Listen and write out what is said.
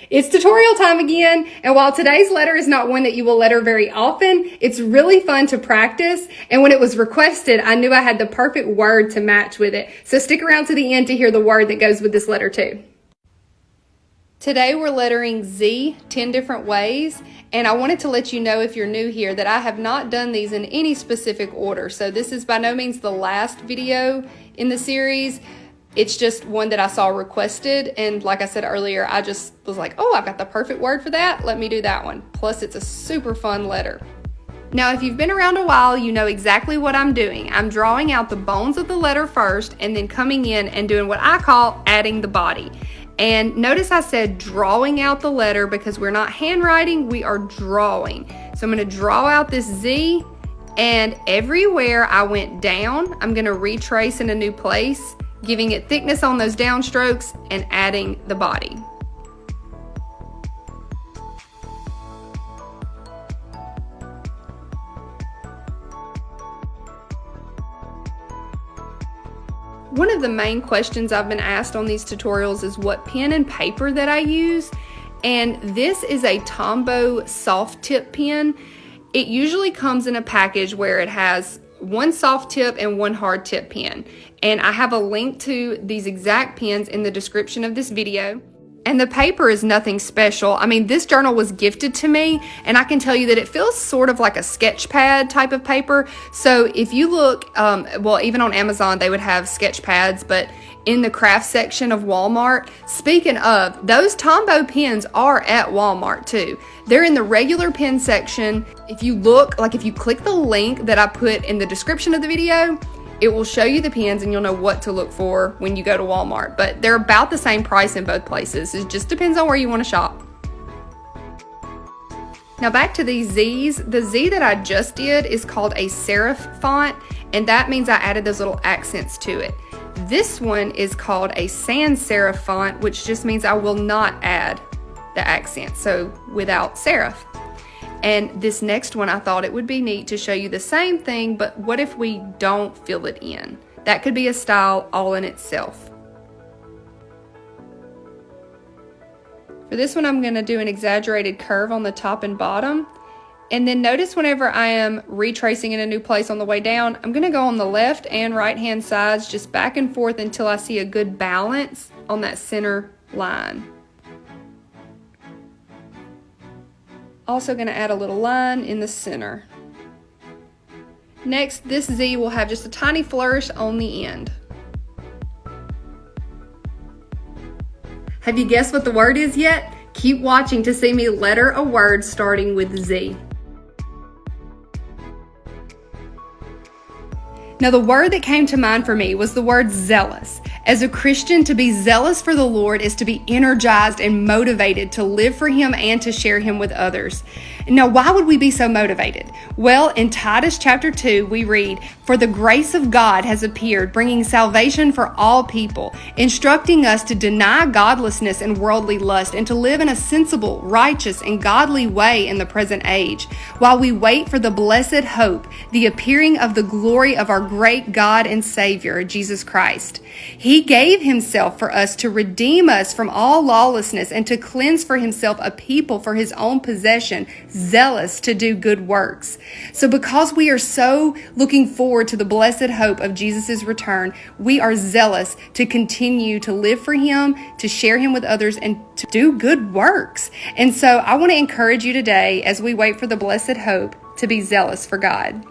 It's tutorial time again, and while today's letter is not one that you will letter very often, it's really fun to practice, and when it was requested, I knew I had the perfect word to match with it. So stick around to the end to hear the word that goes with this letter too. Today we're lettering Z 10 different ways, and I wanted to let you know if you're new here that I have not done these in any specific order. So this is by no means the last video in the series. It's just one that I saw requested, and like I said earlier, I just was like, oh, I've got the perfect word for that. Let me do that one. Plus, it's a super fun letter. Now, if you've been around a while, you know exactly what I'm doing. I'm drawing out the bones of the letter first, and then coming in and doing what I call adding the body. And notice I said drawing out the letter because we're not handwriting, we are drawing. So I'm going to draw out this Z, and everywhere I went down, I'm going to retrace in a new place, giving it thickness on those down strokes and adding the body. One of the main questions I've been asked on these tutorials is what pen and paper that I use, and this is a Tombow soft tip pen. It usually comes in a package where it has one soft tip and one hard tip pen, and I have a link to these exact pens in the description of this video. And the paper is nothing special. I mean, this journal was gifted to me, and I can tell you that it feels sort of like a sketch pad type of paper. So if you look, well, even on Amazon, they would have sketch pads, but in the craft section of Walmart, speaking of, those Tombow pens are at Walmart too. They're in the regular pen section. If you look, like if you click the link that I put in the description of the video, it will show you the pens and you'll know what to look for when you go to Walmart. But they're about the same price in both places. It just depends on where you want to shop. Now back to these Z's. The Z that I just did is called a serif font, and that means I added those little accents to it. This one is called a sans serif font, which just means I will not add the accent, so without serif. And this next one, I thought it would be neat to show you the same thing, but what if we don't fill it in? That could be a style all in itself. For this one, I'm going to do an exaggerated curve on the top and bottom. And then notice whenever I am retracing in a new place on the way down, I'm going to go on the left and right hand sides just back and forth until I see a good balance on that center line. Also going to add a little line in the center. Next, this Z will have just a tiny flourish on the end. Have you guessed what the word is yet? Keep watching to see me letter a word starting with Z. Now, the word that came to mind for me was the word zealous. As a Christian, to be zealous for the Lord is to be energized and motivated to live for Him and to share Him with others. Now, why would we be so motivated? Well, in Titus chapter 2, we read, "For the grace of God has appeared, bringing salvation for all people, instructing us to deny godlessness and worldly lust, and to live in a sensible, righteous, and godly way in the present age, while we wait for the blessed hope, the appearing of the glory of our great God and Savior, Jesus Christ. He gave Himself for us to redeem us from all lawlessness and to cleanse for Himself a people for His own possession, zealous to do good works." So because we are so looking forward to the blessed hope of Jesus' return, we are zealous to continue to live for Him, to share Him with others, and to do good works. And so I want to encourage you today, as we wait for the blessed hope, to be zealous for God.